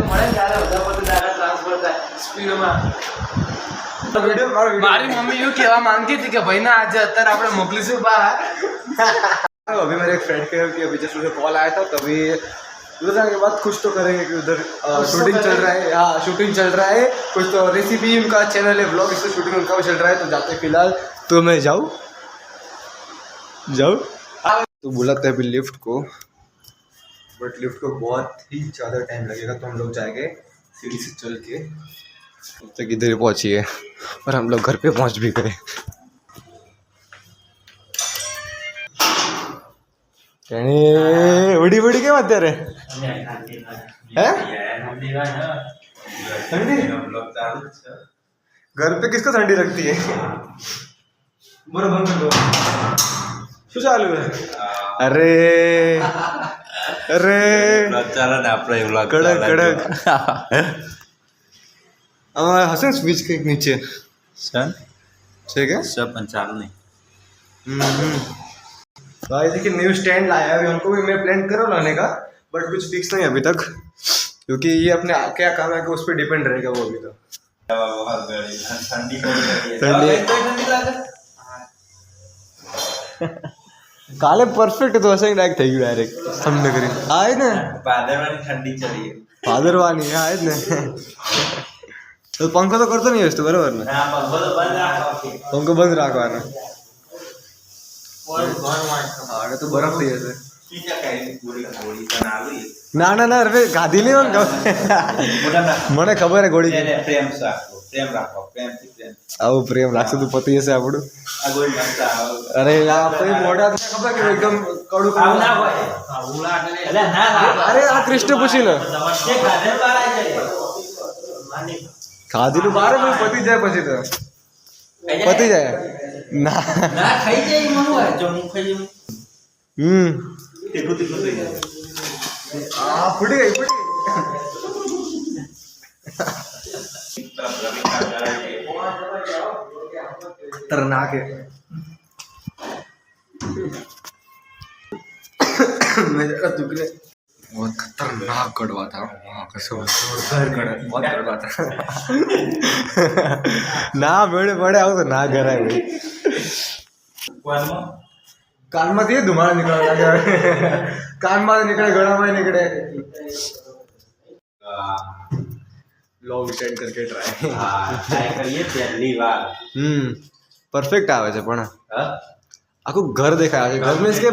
મળે ત્યારે બધા બધું ડાટા ટ્રાન્સફર થાય સ્પીડમાં. મારી મમ્મી એવું કહેવા માંગતી थी कि भाई ना आज અત્યારે આપણે મોકલીશું બહાર. अभी मेरे एक फ्रेंड के कि अभी जस्ट मुझे कॉल आया था तभी उधर जाने के बाद कुछ तो करेंगे कि उधर शूटिंग चल रहा है. हाँ शूटिंग चल रहा है. कुछ तो रेसिपी उनका चैनल है ब्लॉग इसमें शूटिंग उनका भी चल रहा है तो जाते फिलहाल तो मैं जाऊँ तो बुलाते हैं अभी लिफ्ट को बट लिफ्ट को बहुत ही ज़्यादा टाइम लगेगा तो हम लोग जाएंगे सीढ़ी से चल के तब तक इधर ही पहुँचिए और हम लोग घर पे पहुँच भी गए. उड़ी उड़ी क्या बात है ठंडी घर पे किसको ठंडी लगती है बराबर શું ચાલુ है अरे अरे कड़क कड़क हसन स्विच के नीचे सर ठीक है सब चालू नहीं. तो आज देखिए न्यू स्टैंड लाया है उनको भी मैं प्लान करो लाने का बट कुछ फिक्स नहीं अभी तक क्योंकि ये अपने क्या काम है कि उस पर डिपेंड रहेगा वो अभी तक. કાલે પરફેક્ટ તો હશે ડાયરેક્ટ થઈ ગયું ડાયરેક્ટ તમને કરી આ જ ને ठंडी चलिए ભાદરવાની હા જ ને તો પંખો તો કરતો નહીં હશે બરાબર ને પંખો બંધ રાખવાનો હા તો બરફ થઈ જશે ના ના ના હવે ગાધી લેવો ને મને ખબર હે ગોળી આવું પ્રેમ રાખશે તું પતિ હશે આપણું અરે આપણે મોઢા ખબર કે એકદમ કડું અરે આ કૃષ્ણ પૂછી લો ખાધેલું બાર પતી જાય પછી તો પતી જાય ના ફૂટી ગઈ ફૂટી खतरनाक है मैं जरा दुखने बहुत खतरनाक कड़वा था वहाँ कसम बहुत कड़वा था ना बड़े बड़े आओ तो ना घर है भाई कान में ये धुमाड़ा निकल गया कान में निकले गला में निकले लॉन्ग स्टैंड करके ट्राई करिए पहली बार परफेक्ट आवे છે પણ આખું ઘર દેખાય છે ઘર મીન્સ કે